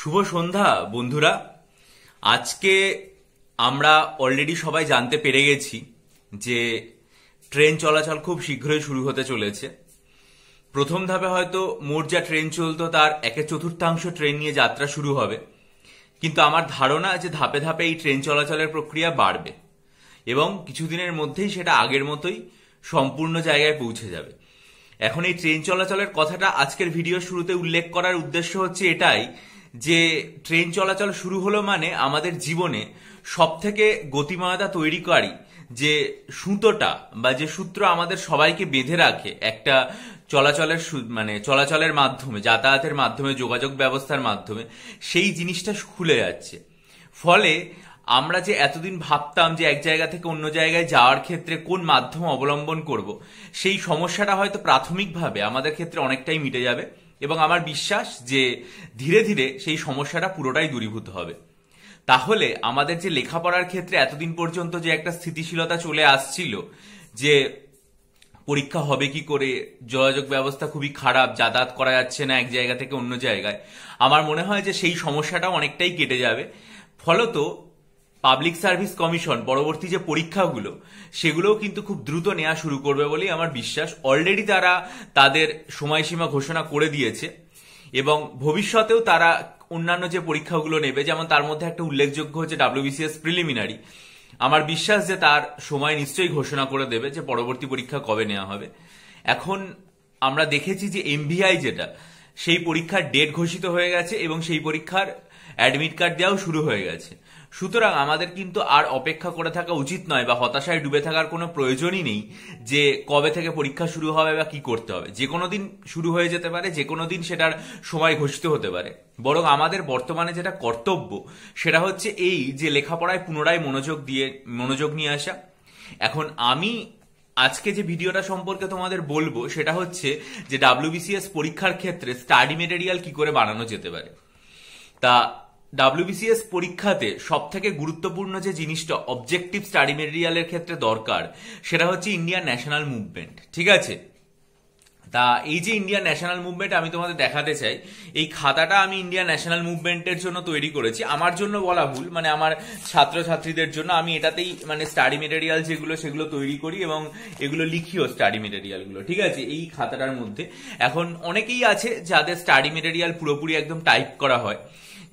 শুভ সন্ধ্যা বন্ধুরা। আজকে আমরা অলরেডি সবাই জানতে পেরে গেছি যে ট্রেন চলাচল খুব শীঘ্রই শুরু হতে চলেছে। প্রথম ধাপে হয়তো মোট যা ট্রেন চলতো তার 1/4 ট্রেন নিয়ে যাত্রা শুরু হবে, কিন্তু আমার ধারণা যে ধাপে ধাপে এই ট্রেন চলাচলের প্রক্রিয়া বাড়বে এবং কিছুদিনের মধ্যেই সেটা আগের মতোই সম্পূর্ণ জায়গায় পৌঁছে যাবে। এখন এই ট্রেন চলাচলের কথাটা আজকের ভিডিও শুরুতে উল্লেখ করার উদ্দেশ্য হচ্ছে এটাই যে ট্রেন চলাচল শুরু হলো মানে আমাদের জীবনে সব থেকে গতিময়তা তৈরিকারী যে সুতোটা বা যে সূত্র আমাদের সবাইকে বেঁধে রাখে একটা চলাচলের মাধ্যমে, যাতায়াতের মাধ্যমে, যোগাযোগ ব্যবস্থার মাধ্যমে, সেই জিনিসটা খুলে যাচ্ছে। ফলে আমরা যে এতদিন ভাবতাম যে এক জায়গা থেকে অন্য জায়গায় যাওয়ার ক্ষেত্রে কোন মাধ্যম অবলম্বন করব, সেই সমস্যাটা হয়তো প্রাথমিকভাবে আমাদের ক্ষেত্রে অনেকটাই মিটে যাবে এবং আমার বিশ্বাস যে ধীরে ধীরে সেই সমস্যাটা পুরোটাই দূরীভূত হবে। তাহলে আমাদের যে লেখাপড়ার ক্ষেত্রে এতদিন পর্যন্ত যে একটা স্থিতিশীলতা চলে আসছিল, যে পরীক্ষা হবে কি করে, যোগাযোগ ব্যবস্থা খুবই খারাপ, যাতায়াত করা যাচ্ছে না এক জায়গা থেকে অন্য জায়গায়, আমার মনে হয় যে সেই সমস্যাটাও অনেকটাই কেটে যাবে। ফলত পাবলিক সার্ভিস কমিশন পরবর্তী যে পরীক্ষাগুলো সেগুলোও কিন্তু খুব দ্রুত নেওয়া শুরু করবে বলেই আমার বিশ্বাস। অলরেডি তারা তাদের সময়সীমা ঘোষণা করে দিয়েছে এবং ভবিষ্যতেও তারা অন্যান্য যে পরীক্ষাগুলো নেবে, যেমন তার মধ্যে একটা উল্লেখযোগ্য হচ্ছে WBCS প্রিলিমিনারি। আমার বিশ্বাস যে তার সময় নিশ্চয়ই ঘোষণা করে দেবে যে পরবর্তী পরীক্ষা কবে নেওয়া হবে। এখন আমরা দেখেছি যে MVI যেটা, সেই পরীক্ষার ডেট ঘোষিত হয়ে গেছে এবং সেই পরীক্ষার অ্যাডমিট কার্ড দেওয়াও শুরু হয়ে গেছে। সুতরাং আমাদের কিন্তু আর অপেক্ষা করে থাকা উচিত নয় বা হতাশায় ডুবে থাকার কোনো প্রয়োজনই নেই যে কবে থেকে পরীক্ষা শুরু হবে বা কি করতে হবে। যে কোনো দিন শুরু হয়ে যেতে পারে, যে কোনো দিন সেটার সময় ঘোষিত হতে পারে। বরং আমাদের বর্তমানে যেটা কর্তব্য সেটা হচ্ছে এই যে লেখাপড়ায় পুনরায় মনোযোগ নিয়ে আসা। এখন আমি আজকে যে ভিডিওটা সম্পর্কে তোমাদের বলবো সেটা হচ্ছে যে WBCS পরীক্ষার ক্ষেত্রে স্টাডি মেটেরিয়াল কি করে বানানো যেতে পারে। তা WBCS পরীক্ষাতে সব থেকে গুরুত্বপূর্ণ যে জিনিসটা অবজেক্টিভ স্টাডি মেটেরিয়ালের ক্ষেত্রে দরকার সেটা হচ্ছে ইন্ডিয়ান ন্যাশনাল মুভমেন্ট। ঠিক আছে, তা এই যে ইন্ডিয়ান ন্যাশনাল মুভমেন্ট আমি তোমাদের দেখাতে চাই, এই খাতাটা আমি ইন্ডিয়ান ন্যাশনাল মুভমেন্টের জন্য তৈরি করেছি। আমার জন্য বলা ভুল, মানে আমার ছাত্রছাত্রীদের জন্য। আমি এটাতেই স্টাডি মেটেরিয়াল যেগুলো সেগুলো তৈরি করি এবং এগুলো লিখিও স্টাডি মেটেরিয়ালগুলো। ঠিক আছে, এই খাতাটার মধ্যে এখন অনেকেই আছে যাদের স্টাডি মেটেরিয়াল পুরোপুরি একদম টাইপ করা হয়,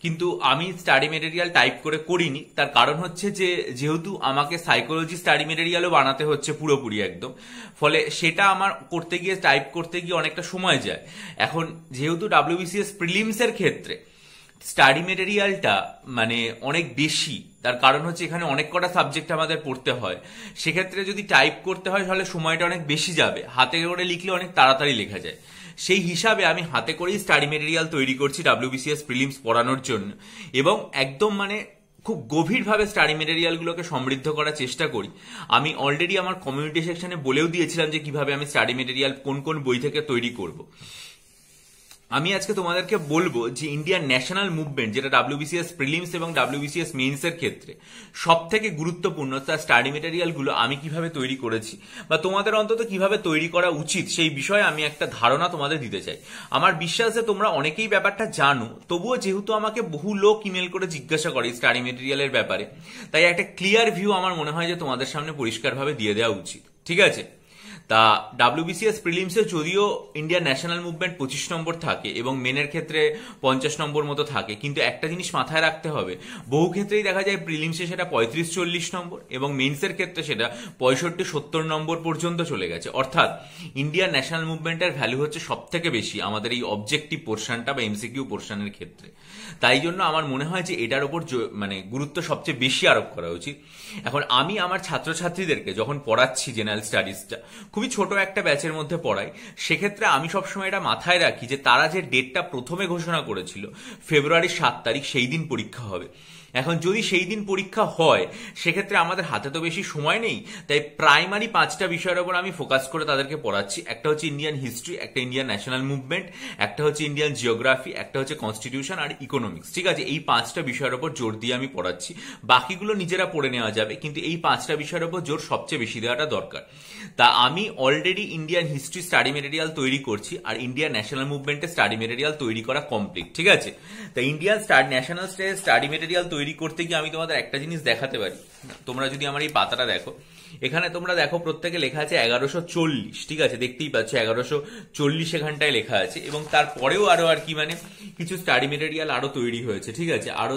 কিন্তু আমি স্টাডি মেটেরিয়াল টাইপ করে করিনি। তার কারণ হচ্ছে যে যেহেতু আমাকে সাইকোলজি স্টাডি মেটেরিয়ালও বানাতে হচ্ছে পুরোপুরি একদম, ফলে সেটা আমার করতে গিয়ে টাইপ করতে গিয়ে অনেকটা সময় যায়। এখন যেহেতু WBCS প্রিলিমসের ক্ষেত্রে স্টাডি মেটেরিয়ালটা অনেক বেশি, তার কারণ হচ্ছে এখানে অনেক কটা সাবজেক্ট আমাদের পড়তে হয়। সেক্ষেত্রে যদি টাইপ করতে হয় তাহলে সময়টা অনেক বেশি যাবে, হাতে করে লিখলে অনেক তাড়াতাড়ি লেখা যায়। সেই হিসাবে আমি হাতে করেই স্টাডি মেটেরিয়াল তৈরি করছি WBCS প্রিলিমস পড়ানোর জন্য এবং একদম খুব গভীরভাবে স্টাডি মেটেরিয়ালগুলোকে সমৃদ্ধ করার চেষ্টা করি। আমি অলরেডি আমার কমিউনিটি সেকশনে বলেও দিয়েছিলাম যে কিভাবে আমি স্টাডি মেটেরিয়াল কোন কোন বই থেকে তৈরি করব। আমি আজকে তোমাদেরকে বলবো যে ইন্ডিয়ান ন্যাশনাল মুভমেন্ট যেটা WBCS প্রিলিমস এবং WBCS মেইনসের ক্ষেত্রে সব থেকে গুরুত্বপূর্ণ, তার স্টাডি মেটেরিয়ালগুলো আমি কিভাবে তৈরি করেছি বা তোমাদের অন্তত কিভাবে তৈরি করা উচিত সেই বিষয়ে আমি একটা ধারণা তোমাদের দিতে চাই। আমার বিশ্বাস যে তোমরা অনেকেই ব্যাপারটা জানো, তবুও যেহেতু আমাকে বহু লোক ইমেল করে জিজ্ঞাসা করে স্টাডি মেটেরিয়ালের ব্যাপারে, তাই একটা ক্লিয়ার ভিউ আমার মনে হয় যে তোমাদের সামনে পরিষ্কারভাবে দিয়ে দেওয়া উচিত। ঠিক আছে, তা WBCS প্রিলিমসে যদিও ইন্ডিয়ান ন্যাশনাল মুভমেন্ট 25 নম্বর থাকে এবং মেনের ক্ষেত্রে 50 নম্বর মতো থাকে, কিন্তু একটা জিনিস মাথায় রাখতে হবে, বহু ক্ষেত্রেই দেখা যায় প্রিলিমসে সেটা 35-40 নম্বর এবং মেইনসের ক্ষেত্রে সেটা 65-70 নম্বর পর্যন্ত চলে গেছে। অর্থাৎ ইন্ডিয়ান ন্যাশনাল মুভমেন্টের ভ্যালু হচ্ছে সব থেকে বেশি আমাদের এই অবজেক্টিভ পোর্শনটা বা MCQ পোর্শনের ক্ষেত্রে। তাই জন্য আমার মনে হয় যে এটার উপর গুরুত্ব সবচেয়ে বেশি আরোপ করা উচিত। এখন আমি আমার ছাত্রছাত্রীদেরকে যখন পড়াচ্ছি জেনারেল স্টাডিজটা, খুবই ছোট একটা ব্যাচের মধ্যে পড়াই, সেক্ষেত্রে আমি সবসময় এটা মাথায় রাখি যে তারা যে ডেটটা প্রথমে ঘোষণা করেছিল ফেব্রুয়ারির 7 তারিখ, সেই দিন পরীক্ষা হবে। এখন যদি সেই দিন পরীক্ষা হয় সেক্ষেত্রে আমাদের হাতে তো বেশি সময় নেই, তাই প্রাইমারি 5টা বিষয়ের উপর আমি ফোকাস করে তাদেরকে পড়াচ্ছি। একটা হচ্ছে ইন্ডিয়ান হিস্ট্রি, একটা ইন্ডিয়ান ন্যাশনাল মুভমেন্ট, একটা হচ্ছে ইন্ডিয়ান জিওগ্রাফি, একটা হচ্ছে কনস্টিটিউশন আর ইকোনমিক্স। ঠিক আছে, এই 5টা বিষয়ের উপর জোর দিয়ে আমি পড়াচ্ছি। বাকিগুলো নিজেরা পড়ে নেওয়া যাবে, কিন্তু এই 5টা বিষয়ের উপর জোর সবচেয়ে বেশি দেওয়াটা দরকার। তা আমি already Indian history study material তৈরি করছি, আর ইন্ডিয়ান ন্যাশনাল মুভমেন্টের স্টাডি মেটেরিয়াল তৈরি করা কমপ্লিট। ঠিক আছে, তা ইন্ডিয়ান ন্যাশনাল স্টাডি মেটেরিয়াল তৈরি করতে গিয়ে আমি তোমাদের একটা জিনিস দেখাতে পারি। তোমরা যদি আমার এই পাতাটা দেখো, এখানে তোমরা দেখো প্রত্যেকে লেখা আছে 1140। ঠিক আছে, দেখতেই পাচ্ছ 1140 এখানটায় লেখা আছে, এবং তারপরেও আরো আর কি মানে কিছু স্টাডি মেটেরিয়াল আরো তৈরি হয়েছে। ঠিক আছে, আরো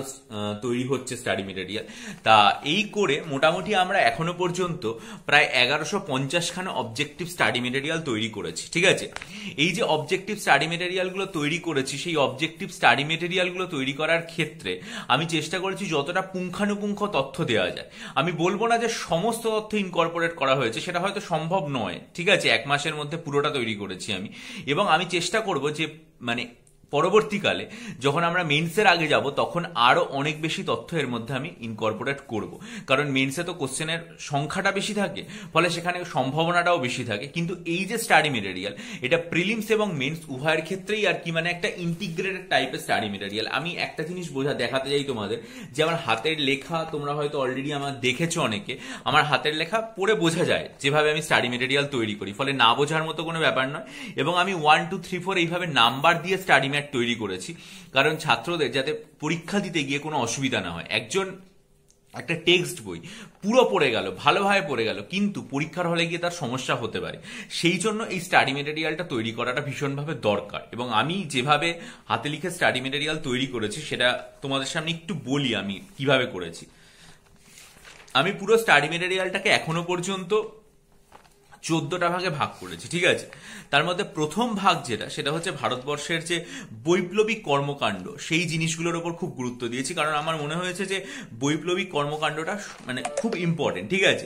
তৈরি হচ্ছে স্টাডি মেটেরিয়াল। তা এই করে মোটামুটি আমরা এখনো পর্যন্ত প্রায় 1150 খানা অবজেক্টিভ স্টাডি মেটেরিয়াল তৈরি করেছি। ঠিক আছে, এই যে অবজেক্টিভ স্টাডি মেটেরিয়াল গুলো তৈরি করেছি, সেই অবজেক্টিভ স্টাডি মেটেরিয়াল গুলো তৈরি করার ক্ষেত্রে আমি চেষ্টা করেছি যতটা পুঙ্খানুপুঙ্খ তথ্য দেওয়া যায়। আমি বলবো না যে সমস্ত তথ্য ইনকর্পোরেট করা হয়েছে, সেটা হয়তো সম্ভব নয়। ঠিক আছে, 1 মাসের মধ্যে পুরোটা তৈরি করেছি আমি, এবং আমি চেষ্টা করব যে মানে পরবর্তীকালে যখন আমরা মেন্সের আগে যাব তখন আরো অনেক বেশি তথ্য এর মধ্যে আমি ইনকর্পোরেট করব, কারণ মেন্সে তো কোশ্চেনের সংখ্যাটা বেশি থাকে, ফলে সেখানে সম্ভাবনাটাও বেশি থাকে। কিন্তু এই যে স্টাডি মেটেরিয়াল, এটা প্রিলিমস এবং মেন্স উভয়ের ক্ষেত্রেই আর কি মানে একটা ইন্টিগ্রেটেড টাইপের স্টাডি মেটেরিয়াল। আমি একটা জিনিস দেখাতে চাই তোমাদের, যে আমার হাতের লেখা তোমরা হয়তো অলরেডি আমার দেখেছো অনেকে, আমার হাতের লেখা পড়ে বোঝা যায় যেভাবে আমি স্টাডি মেটেরিয়াল তৈরি করি, ফলে না বোঝার মতো কোনো ব্যাপার নয়। এবং আমি 1 2 3 4 এইভাবে নাম্বার দিয়ে স্টাডি ম্যাট তৈরি করেছি, কারণ ছাত্রদের যাতে পরীক্ষা দিতে গিয়ে কোনো অসুবিধা না হয়। একটা টেক্সট বই পুরো পড়ে গেল, ভালোভাবে পড়ে গেল, কিন্তু পরীক্ষার হলে গিয়ে তার সমস্যা হতে পারে। সেই জন্য এই স্টাডি মেটেরিয়ালটা তৈরি করাটা ভীষণভাবে দরকার। এবং আমি যেভাবে হাতে লিখে স্টাডি মেটেরিয়াল তৈরি করেছি সেটা তোমাদের সামনে একটু বলি আমি কিভাবে করেছি। আমি পুরো স্টাডি মেটেরিয়ালটাকে এখনো পর্যন্ত 14টা ভাগে ভাগ করেছি। ঠিক আছে, তার মধ্যে প্রথম ভাগ সেটা হচ্ছে ভারতবর্ষের যে বৈপ্লবিক কর্মকাণ্ড, সেই জিনিসগুলোর উপর খুব গুরুত্ব দিয়েছি, কারণ আমার মনে হয়েছে যে বৈপ্লবিক কর্মকাণ্ডটা মানে খুব ইম্পর্টেন্ট। ঠিক আছে,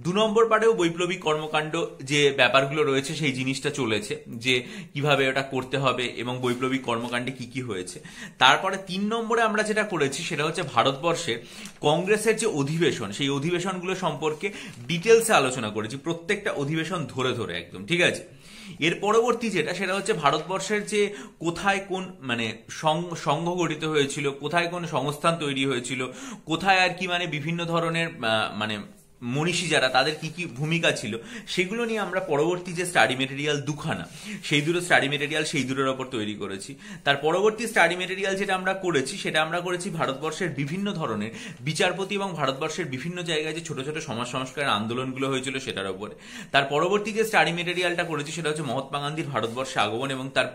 2 নম্বর পার্টেও বৈপ্লবিক কর্মকাণ্ড যে ব্যাপারগুলো রয়েছে সেই জিনিসটা চলেছে, যে কিভাবে ওটা করতে হবে এবং বৈপ্লবিক কর্মকাণ্ডে কি কি হয়েছে। তারপরে 3 নম্বরে আমরা যেটা করেছি সেটা হচ্ছে ভারতবর্ষের কংগ্রেসের যে অধিবেশন, সেই অধিবেশনগুলো সম্পর্কে ডিটেলসে আলোচনা করেছি, প্রত্যেকটা অধিবেশন ধরে ধরে একদম। ঠিক আছে, এর পরবর্তী সেটা হচ্ছে ভারতবর্ষের যে কোথায় কোন মানে সংঘ গঠিত হয়েছিল, কোথায় কোন সংস্থান তৈরি হয়েছিল, কোথায় আর কি মানে বিভিন্ন ধরনের মানে মনীষী যারা, তাদের কি কি ভূমিকা ছিল, সেগুলো নিয়ে আমরা পরবর্তী যে স্টাডি মেটেরিয়াল 2খানা, সেই দুটো স্টাডি মেটেরিয়াল সেই দুটোর ওপর তৈরি করেছি। তার পরবর্তী স্টাডি মেটেরিয়াল যেটা আমরা করেছি সেটা আমরা করেছি ভারতবর্ষের বিভিন্ন ধরনের বিচারপতি এবং ভারতবর্ষের বিভিন্ন জায়গায় যে ছোট ছোট সমাজ সংস্কারের আন্দোলনগুলো হয়েছিল সেটার উপরে। তার পরবর্তী যে স্টাডি মেটেরিয়ালটা করেছি সেটা হচ্ছে মহাত্মা গান্ধীর ভারতবর্ষে আগমন এবং তার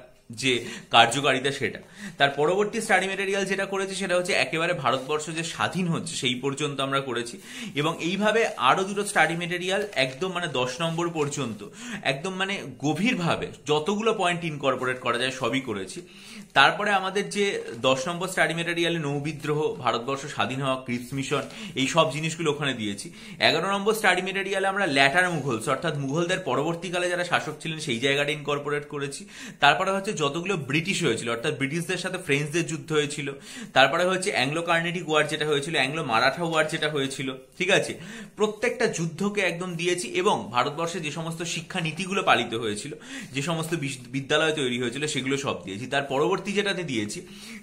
যে কার্যকারিতা সেটা। তার পরবর্তী স্টাডি মেটেরিয়াল যেটা করেছি সেটা হচ্ছে একেবারে ভারতবর্ষ যে স্বাধীন হচ্ছে সেই পর্যন্ত আমরা করেছি। এবং এইভাবে আরো দুটো স্টাডি মেটেরিয়াল একদম মানে 10 নম্বর পর্যন্ত একদম মানে গভীরভাবে যতগুলো পয়েন্ট ইনকর্পোরেট করা যায় সবই করেছি। তারপরে আমাদের যে 10 নম্বর স্টাডি মেটেরিয়ালে নৌবিদ্রোহ, ভারতবর্ষ স্বাধীন হওয়া, ক্রিপস মিশন, এই সব জিনিসগুলো ওখানে দিয়েছি। 11 নম্বর স্টাডি মেটেরিয়ালে আমরা ল্যাটার মুঘলস অর্থাৎ মুঘলদের পরবর্তীকালে যারা শাসক ছিলেন সেই জায়গাটা ইনকর্পোরেট করেছি। তারপরে হচ্ছে যতগুলো ব্রিটিশ হয়েছিল অর্থাৎ ব্রিটিশদের সাথে ফ্রেঞ্চদের যুদ্ধ হয়েছিল। তারপরে হচ্ছে অ্যাংলো কার্নেটিক ওয়ার যেটা হয়েছিল, অ্যাংলো মারাঠা ওয়ার যেটা হয়েছিল। ঠিক আছে, প্রত্যেকটা যুদ্ধকে একদম দিয়েছি এবং ভারতবর্ষে যে সমস্ত শিক্ষা নীতিগুলো পালিত হয়েছিল, যে সমস্ত বিদ্যালয় তৈরি হয়েছিল, সেগুলো সব দিয়েছি। তার পরবর্তী যেটাতে দিয়েছি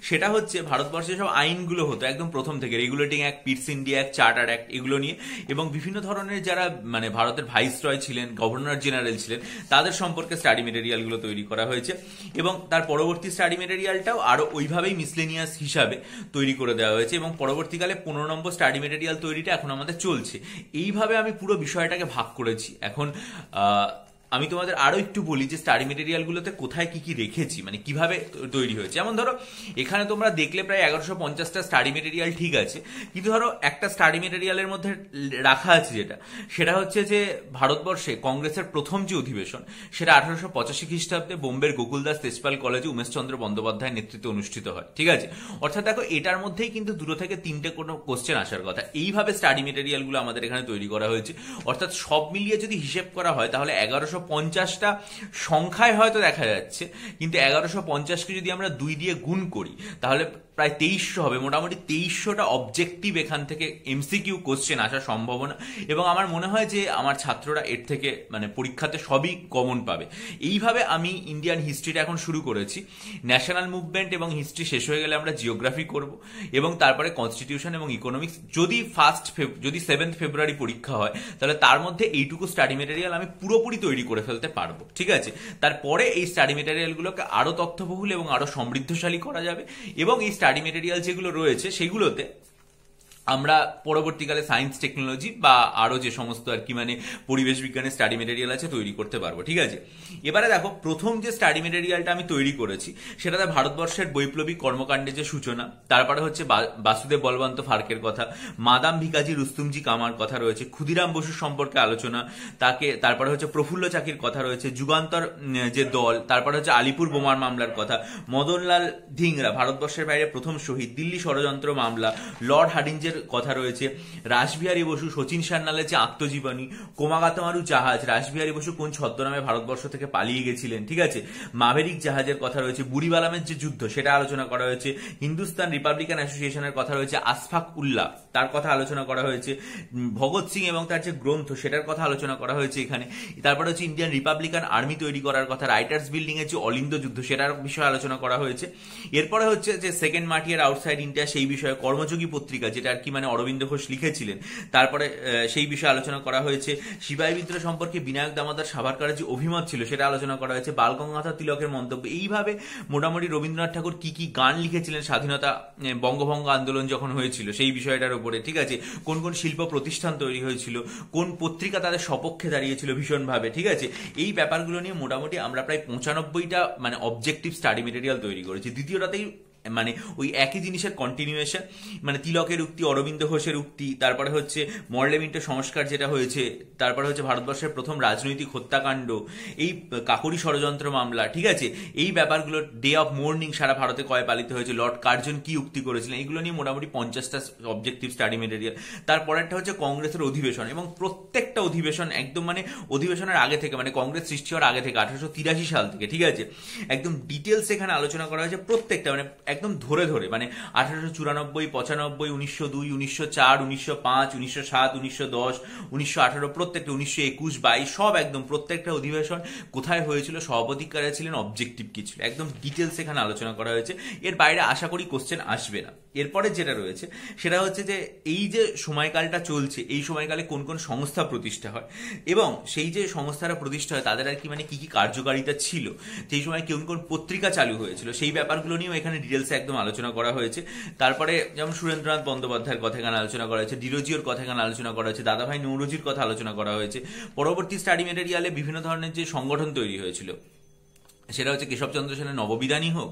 সেটা হচ্ছে ভারতবর্ষে সব আইনগুলো হতো একদম প্রথম থেকে, regulating act, পিটস India act, charter act, এগুলো নিয়ে, এবং বিভিন্ন ধরনের যারা মানে ভারতের ভাইসরয় ছিলেন, গভর্নর জেনারেল ছিলেন, তাদের সম্পর্কে স্টাডি মেটেরিয়ালগুলো তৈরি করা হয়েছে। এবং তার পরবর্তী স্টাডি মেটেরিয়ালটাও আরো ওইভাবেই মিসলেনিয়াস হিসাবে তৈরি করে দেওয়া হয়েছে এবং পরবর্তীকালে 15 নম্বর স্টাডি মেটেরিয়াল তৈরিটা এখন আমাদের চলছে। এইভাবে আমি পুরো বিষয়টাকে ভাগ করেছি। এখন আমি তোমাদের আরো একটু বলি যে স্টাডি মেটেরিয়ালগুলোতে কোথায় কি কি রেখেছি, মানে কিভাবে তৈরি হয়েছে। যেমন ধরো এখানে তোমরা দেখলে প্রায় 1150টা স্টাডি মেটেরিয়াল, ঠিক আছে, কিন্তু ধরো একটা স্টাডি মেটেরিয়ালের মধ্যে রাখা আছে সেটা হচ্ছে যে ভারতবর্ষে কংগ্রেসের প্রথম যে অধিবেশন সেটা 1885 খ্রিস্টাব্দে বোম্বের গোকুলদাস তেজপাল কলেজে উমেশচন্দ্র বন্দ্যোপাধ্যায়ের নেতৃত্বে অনুষ্ঠিত হয়। ঠিক আছে, অর্থাৎ দেখো এটার মধ্যেই কিন্তু 2 থেকে 3টে কোনো কোশ্চেন আসার কথা। এইভাবে স্টাডি মেটেরিয়ালগুলো আমাদের এখানে তৈরি করা হয়েছে। অর্থাৎ সব মিলিয়ে যদি হিসেব করা হয় তাহলে 1150টা সংখ্যায় হয়তো দেখা যাচ্ছে, কিন্তু 1150কে যদি আমরা 2 দিয়ে গুণ করি তাহলে প্রায় 2300 হবে, মোটামুটি 2300টা অবজেক্টিভ এখান থেকে এমসিকিউ কোশ্চেন আসার সম্ভাবনা, এবং আমার মনে হয় যে আমার ছাত্ররা এর থেকে মানে পরীক্ষাতে সবই কমন পাবে। এইভাবে আমি ইন্ডিয়ান হিস্ট্রিটা এখন শুরু করেছি। ন্যাশনাল মুভমেন্ট এবং হিস্ট্রি শেষ হয়ে গেলে আমরা জিওগ্রাফি করব, এবং তারপরে কনস্টিটিউশন এবং ইকোনমিক্স। যদি 7 ফেব্রুয়ারি পরীক্ষা হয় তাহলে তার মধ্যে এইটুকু স্টাডি মেটেরিয়াল আমি পুরোপুরি তৈরি করে ফেলতে পারবো, ঠিক আছে। তারপরে এই স্টাডি মেটেরিয়ালগুলোকে আরো তথ্যবহুল এবং আরো সমৃদ্ধশালী করা যাবে, এবং এই স্টাডি মেটেরিয়াল যেগুলো রয়েছে সেগুলোতে আমরা পরবর্তীকালে সায়েন্স টেকনোলজি বা আরো যে সমস্ত আর কি মানে পরিবেশ বিজ্ঞানের স্টাডি মেটেরিয়াল আছে তৈরি করতে পারবো, ঠিক আছে। এবারে দেখো, প্রথম যে স্টাডি মেটেরিয়ালটা আমি তৈরি করেছি সেটাতে ভারতবর্ষের বৈপ্লবিক কর্মকাণ্ডের যে সূচনা, তারপরে হচ্ছে বাসুদেব বলবন্ত ফার্কের কথা, মাদাম ভিকাজি রুস্তুমজি কামার কথা রয়েছে, ক্ষুদিরাম বসুর সম্পর্কে আলোচনা, তারপরে হচ্ছে প্রফুল্ল চাকির কথা রয়েছে, যুগান্তর যে দল, তারপরে হচ্ছে আলিপুর বোমার মামলার কথা, মদনলাল ধিংরা ভারতবর্ষের বাইরে প্রথম শহীদ, দিল্লি ষড়যন্ত্র মামলা, লর্ড হার্ডিঞ্জের কথা রয়েছে, রাসবিহারী বসু, শচীন সান্যালের যে আত্মজীবনী, কোমাগাতমারু জাহাজ, রাসবিহারী বসু কোন ছদ্মনামে ভারতবর্ষ থেকে পালিয়ে গেছিলেন, ঠিক আছে, মাভেরিক জাহাজের কথা রয়েছে, বুড়িবালামের যে যুদ্ধ সেটা আলোচনা করা হয়েছে, হিন্দুস্তান রিপাবলিকান অ্যাসোসিয়েশনের কথা রয়েছে, আসফাক উল্লাহ তার কথা আলোচনা করা হয়েছে, ভগৎ সিং এবং তার যে গ্রন্থ সেটার কথা আলোচনা করা হয়েছে এখানে। তারপরে হচ্ছে ইন্ডিয়ান রিপাবলিকান আর্মি তৈরি করার কথা, রাইটার্স বিল্ডিং এর যে অলিন্দ যুদ্ধ সেটার বিষয়ে আলোচনা করা হয়েছে। এরপরে হচ্ছে যে সেকেন্ড মার্টিয়ার আউটসাইড ইন্ডিয়া সেই বিষয়ে, কর্মযোগী পত্রিকা যেটা আর কি মানে অরবিন্দ ঘোষ লিখেছিলেন, তারপরে সেই বিষয়ে আলোচনা করা হয়েছে। সিপাহী বিদ্রোহ সম্পর্কে বিনায়ক দামোদর সাভারকরের যে অভিমত ছিল সেটা আলোচনা করা হয়েছে, বাল গঙ্গাধর তিলকের মন্তব্য। এইভাবে মোটামুটি রবীন্দ্রনাথ ঠাকুর কি কি গান লিখেছিলেন স্বাধীনতা বঙ্গভঙ্গ আন্দোলন যখন হয়েছিল সেই বিষয়টার উপরে, ঠিক আছে, কোন কোন শিল্প প্রতিষ্ঠান তৈরি হয়েছিল, কোন পত্রিকা তাদের সপক্ষে দাঁড়িয়েছিল ভীষণভাবে, ঠিক আছে। এই ব্যাপারগুলো নিয়ে মোটামুটি আমরা প্রায় 95টা মানে অবজেক্টিভ স্টাডি মেটেরিয়াল তৈরি করেছি। দ্বিতীয়টাতেই মানে ওই একই জিনিসের কন্টিনিউয়েশন, মানে তিলকের উক্তি, অরবিন্দ ঘোষের উক্তি, তারপরে হচ্ছে মর্লেমিন্টো সংস্কার যেটা হয়েছে, তারপরে হচ্ছে ভারতবর্ষের প্রথম রাজনৈতিক হত্যাকাণ্ড, এই কাকরি ষড়যন্ত্র মামলা, ঠিক আছে, এই ব্যাপারগুলো, ডে অফ মোর্নিং সারা ভারতে কয় পালিত হয়েছে, লর্ড কার্জন কি উক্তি করেছিলেন, এগুলো নিয়ে মোটামুটি 50টা অবজেক্টিভ স্টাডি মেটেরিয়াল। তারপরেরটা হচ্ছে কংগ্রেসের অধিবেশন, এবং প্রত্যেকটা অধিবেশন একদম মানে অধিবেশনের আগে থেকে, মানে কংগ্রেস সৃষ্টি হওয়ার আগে থেকে 1883 সাল থেকে, ঠিক আছে, একদম ডিটেলস এখানে আলোচনা করা হয়েছে প্রত্যেকটা, মানে একদম ধরে ধরে, মানে 1894, 95, 1902, 1904, 1905, 1907, 1910, 1918, প্রত্যেকটা 1921, 22 সব একদম প্রত্যেকটা অধিবেশন কোথায় হয়েছিল, সভাপতি কারা ছিলেন, অবজেক্টিভ কি ছিল, একদম ডিটেলস এখানে আলোচনা করা হয়েছে। এর বাইরে আশা করি কোশ্চেন আসবে না। এরপরে যেটা রয়েছে সেটা হচ্ছে যে এই যে সময়কালটা চলছে, এই সময়কালে কোন কোন সংস্থা প্রতিষ্ঠা হয়, এবং সেই যে সংস্থারা প্রতিষ্ঠা হয় তাদের আর কি মানে কি কি কার্যকারিতা ছিল, সেই সময় কোন কোন পত্রিকা চালু হয়েছিল, সেই ব্যাপারগুলো নিয়েও এখানে ডিটেলসে একদম আলোচনা করা হয়েছে। তারপরে যেমন সুরেন্দ্রনাথ বন্দ্যোপাধ্যায়ের কথা এখানে আলোচনা করা হয়েছে, ডিরোজিওর কথা এখানে আলোচনা করা হয়েছে, দাদাভাই নৌরোজির কথা আলোচনা করা হয়েছে। পরবর্তী স্টাডি মেটেরিয়ালে বিভিন্ন ধরনের যে সংগঠন তৈরি হয়েছিল, সেটা হচ্ছে কেশবচন্দ্র সেনের নববিধানী হোক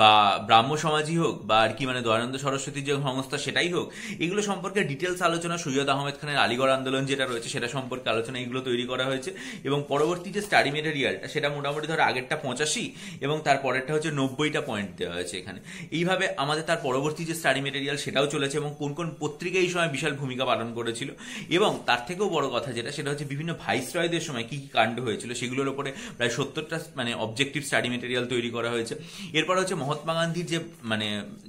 বা ব্রাহ্ম সমাজই হোক বা আর কি মানে দয়ানন্দ সরস্বতীর যে সংস্থা সেটাই হোক, এগুলো সম্পর্কে ডিটেলস আলোচনা, সৈয়দ আহমেদ খানের আলিগড় আন্দোলন যেটা রয়েছে সেটা সম্পর্কে আলোচনা, এগুলো তৈরি করা হয়েছে। এবং পরবর্তী যে স্টাডি মেটেরিয়ালটা সেটা মোটামুটি ধরো আগেরটা 85 এবং তার পরেরটা হচ্ছে 90টা পয়েন্ট দেওয়া হয়েছে এখানে। এইভাবে আমাদের তার পরবর্তী যে স্টাডি মেটেরিয়াল সেটাও চলেছে, এবং কোন কোন পত্রিকা এই সময় বিশাল ভূমিকা পালন করেছিল, এবং তার থেকেও বড় কথা যেটা সেটা হচ্ছে বিভিন্ন ভাইসরয়দের সময় কি কি কাণ্ড হয়েছিল, সেগুলোর উপরে প্রায় 70টা মানে অবজেক্টিভ স্টাডি মেটেরিয়াল তৈরি করা হয়েছে। এরপর হচ্ছে মহাত্মা গান্ধীর যে মানে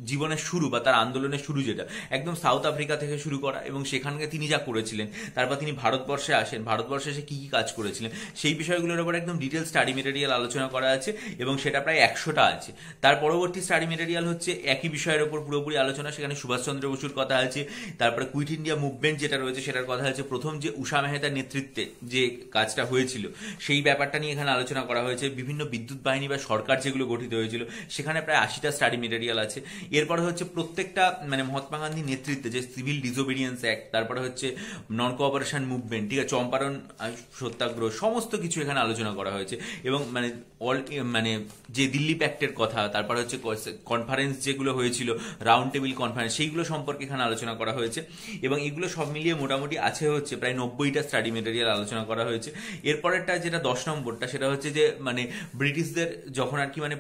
জীবনের শুরু বা তার আন্দোলনের শুরু, যেটা একদম সাউথ আফ্রিকা থেকে শুরু করা, এবং সেখানকে তিনি যা করেছিলেন, তারপর তিনি ভারতবর্ষে আসেন, ভারতবর্ষে এসে কি কি কাজ করেছিলেন, সেই বিষয়গুলোর উপর একদম ডিটেল স্টাডি মেটেরিয়াল আলোচনা করা আছে, এবং সেটা প্রায় 100টা আছে। তার পরবর্তী স্টাডি মেটেরিয়াল হচ্ছে একই বিষয়ের উপর পুরোপুরি আলোচনা, সেখানে সুভাষচন্দ্র বসুর কথা আছে, তারপরে কুইট ইন্ডিয়া মুভমেন্ট যেটা রয়েছে সেটার কথা আছে, প্রথম যে উষা মেহতার নেতৃত্বে যে কাজটা হয়েছিল সেই ব্যাপারটা নিয়ে এখানে আলোচনা করা হয়েছে, বিভিন্ন বিদ্যুৎ বাহিনী বা সরকার যেগুলো গঠিত হয়েছিল সেখানে প্রায় 80টা স্টাডি মেটেরিয়াল আছে। এরপরে হচ্ছে প্রত্যেকটা মানে মহাত্মা গান্ধীর নেতৃত্বে যে সিভিল ডিসোবিডিয়েন্স অ্যাক্ট, তারপরে হচ্ছে নন কোঅপারেশন মুভমেন্ট, ঠিক আছে, চম্পারণ সত্যাগ্রহ, সমস্ত কিছু এখানে আলোচনা করা হয়েছে। এবং মানে মানে যে দিল্লি প্যাক্টের কথা, তারপরে হচ্ছে কনফারেন্স যেগুলো হয়েছিল, রাউন্ড টেবিল কনফারেন্স, সেইগুলো সম্পর্কে এখানে আলোচনা করা হয়েছে। এবং এগুলো সব মিলিয়ে মোটামুটি আছে হচ্ছে প্রায় 90টা স্টাডি মেটেরিয়াল আলোচনা করা হয়েছে। এরপরেরটা যেটা 10 নম্বরটা সেটা হচ্ছে যে মানে ব্রিটিশ ব্রিটিশদের যখন আর কি মানে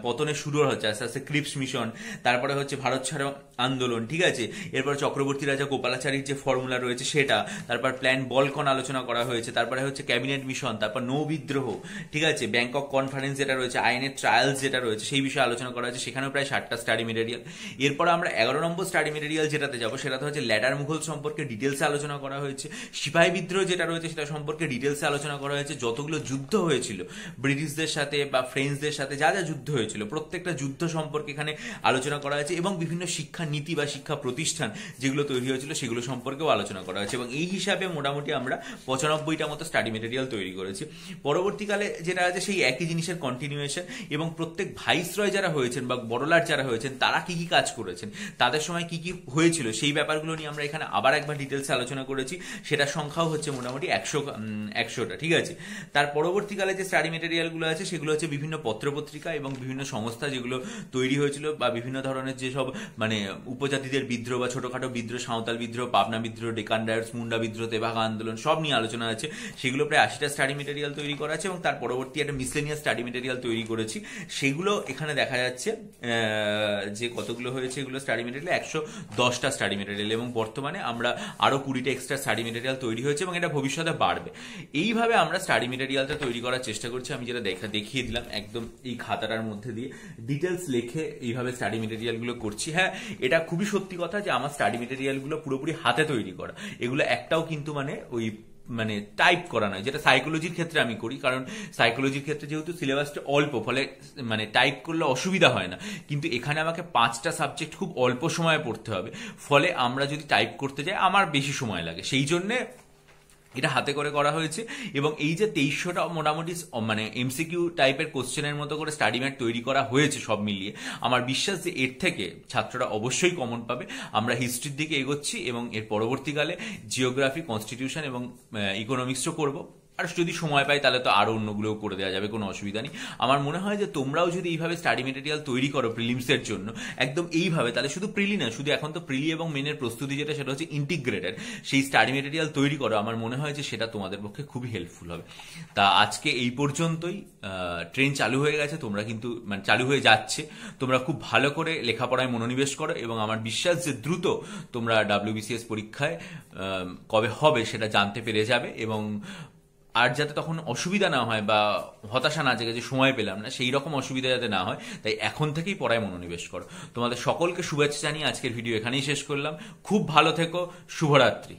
পতনের শুরু হচ্ছে আস্তে আস্তে ক্রিপস মিশন, তারপরে হচ্ছে ভারত ছাড়ো আন্দোলন, ঠিক আছে, এরপর চক্রবর্তী রাজা গোপালাচারীর যে ফর্মুলা রয়েছে সেটা, তারপর প্ল্যান বলকন আলোচনা করা হয়েছে, তারপরে হচ্ছে ক্যাবিনেট মিশন, তারপর নৌ বিদ্রোহ, ঠিক আছে, ব্যাংকক কনফারেন্স যেটা রয়েছে, আইনের ট্রায়ালস যেটা রয়েছে সেই বিষয়ে আলোচনা করা হয়েছে, সেখানেও প্রায় 60টা স্টাডি মেটেরিয়াল। এরপর আমরা 11 নম্বর স্টাডি মেটেরিয়াল যেটাতে যাবো সেটাতে হচ্ছে ল্যাডার মুঘল সম্পর্কে ডিটেলসে আলোচনা করা হয়েছে, সিপাহী বিদ্রোহ যেটা রয়েছে সেটা সম্পর্কে ডিটেলসে আলোচনা করা হয়েছে, যতগুলো যুদ্ধ হয়েছিল ব্রিটিশদের সাথে বা ফ্রেঞ্চদের সাথে, যা যা যুদ্ধ হয়েছিল প্রত্যেকটা যুদ্ধ সম্পর্কে এখানে আলোচনা করা হয়েছে, এবং বিভিন্ন শিক্ষা নীতি বা শিক্ষা প্রতিষ্ঠান যেগুলো তৈরি হয়েছিল সেগুলো সম্পর্কেও আলোচনা করা হয়েছে। এবং এই হিসাবে মোটামুটি আমরা 95টা মতো স্টাডি মেটেরিয়াল তৈরি করেছি। পরবর্তীকালে যেটা আছে সেই একই জিনিসের কন্টিনিউয়েশন, এবং প্রত্যেক ভাইসরয় যারা হয়েছেন বা বড়লাট যারা হয়েছেন তারা কি কি কাজ করেছেন, তাদের সময় কি কি হয়েছিল সেই ব্যাপারগুলো নিয়ে আমরা এখানে আবার একবার ডিটেলসে আলোচনা করেছি। সেটার সংখ্যাও হচ্ছে মোটামুটি 100টা, ঠিক আছে। তার পরবর্তীকালে যে স্টাডি মেটেরিয়ালগুলো আছে সেগুলো হচ্ছে বিভিন্ন পত্রপত্রিকা এবং বিভিন্ন সংস্থা যেগুলো তৈরি হয়েছিল, বা বিভিন্ন ধরনের যেসব মানে উপজাতিদের বিদ্রোহ বা ছোটখাটো বিদ্রোহ, সাঁওতাল বিদ্রোহ, পাবনা বিদ্রোহ, ডেকান রাইটস, মুন্ডা বিদ্রোহ, তেভাগা আন্দোলন, সব নিয়ে আলোচনা আছে। সেগুলো প্রায় 80টা স্টাডি মেটেরিয়াল তৈরি করা আছে, এবং তার পরবর্তী একটা মিসলেনিয়াস স্টাডি মেটেরিয়াল তৈরি করেছি। সেগুলো এখানে দেখা যাচ্ছে যে কতগুলো হয়েছে, এগুলো স্টাডি মেটেরিয়াল 110টা স্টাডি মেটেরিয়াল, এবং বর্তমানে আমরা আরো 20টা এক্সট্রা স্টাডি মেটেরিয়াল তৈরি হয়েছে, এবং এটা ভবিষ্যতে বাড়বে। এইভাবে আমরা স্টাডি মেটেরিয়ালটা তৈরি করার চেষ্টা করছি। আমি যেটা দেখিয়ে দিলাম একদম এই খাতাটার মধ্যে দিয়ে ডিটেলস লিখে এইভাবে স্টাডি মেটেরিয়ালগুলো করছি। হ্যাঁ, এটা খুবই সত্যি কথা যে আমার স্টাডি মেটেরিয়ালগুলো পুরোপুরি হাতে তৈরি করা, এগুলো একটাও কিন্তু মানে ওই মানে টাইপ করা নয়, যেটা সাইকোলজির ক্ষেত্রে আমি করি, কারণ সাইকোলজির ক্ষেত্রে যেহেতু সিলেবাসটা অল্প, ফলে মানে টাইপ করলে অসুবিধা হয় না। কিন্তু এখানে আমাকে 5টা সাবজেক্ট খুব অল্প সময়ে পড়তে হবে, ফলে আমরা যদি টাইপ করতে যাই আমার বেশি সময় লাগে, সেই জন্যে এটা হাতে করে করা হয়েছে। এবং এই যে 2300টা মোটামুটি মানে এমসিকিউ টাইপের কোশ্চেনের মতো করে স্টাডি ম্যাট তৈরি করা হয়েছে সব মিলিয়ে, আমার বিশ্বাস যে এর থেকে ছাত্ররা অবশ্যই কমন পাবে। আমরা হিস্ট্রির দিকে এগোচ্ছি, এবং এর পরবর্তীকালে জিওগ্রাফি, কনস্টিটিউশন এবং ইকোনমিক্সও করব। আর যদি সময় পাই তাহলে তো আরো অন্যগুলোও করে দেওয়া যাবে, কোনো অসুবিধা নেই। আমার মনে হয় যে তোমরাও যদি এইভাবে স্টাডি মেটেরিয়াল তৈরি করো প্রিলিমসের জন্য একদম এইভাবে, তাহলে শুধু প্রিলি না, শুধু এখন তো প্রিলি এবং মেনের প্রস্তুতি যেটা সেটা হচ্ছে ইন্টিগ্রেটেড, সেই স্টাডি মেটেরিয়াল তৈরি করো, আমার মনে হয় যে সেটা তোমাদের পক্ষে খুবই হেল্পফুল হবে। তা আজকে এই পর্যন্তই। ট্রেন চালু হয়ে গেছে, তোমরা কিন্তু মানে চালু হয়ে যাচ্ছে, তোমরা খুব ভালো করে লেখাপড়ায় মনোনিবেশ করো, এবং আমার বিশ্বাস যে দ্রুত তোমরা WBCS পরীক্ষায় কবে হবে সেটা জানতে পেরে যাবে, এবং আর যাতে তখন অসুবিধা না হয় বা হতাশা না জেগে যে সময় পেলাম না, সেই রকম অসুবিধা যাতে না হয়, তাই এখন থেকেই পড়ায় মনোনিবেশ করো। তোমাদের সকলকে শুভেচ্ছা জানিয়ে আজকের ভিডিও এখানেই শেষ করলাম। খুব ভালো থেকো, শুভরাত্রি।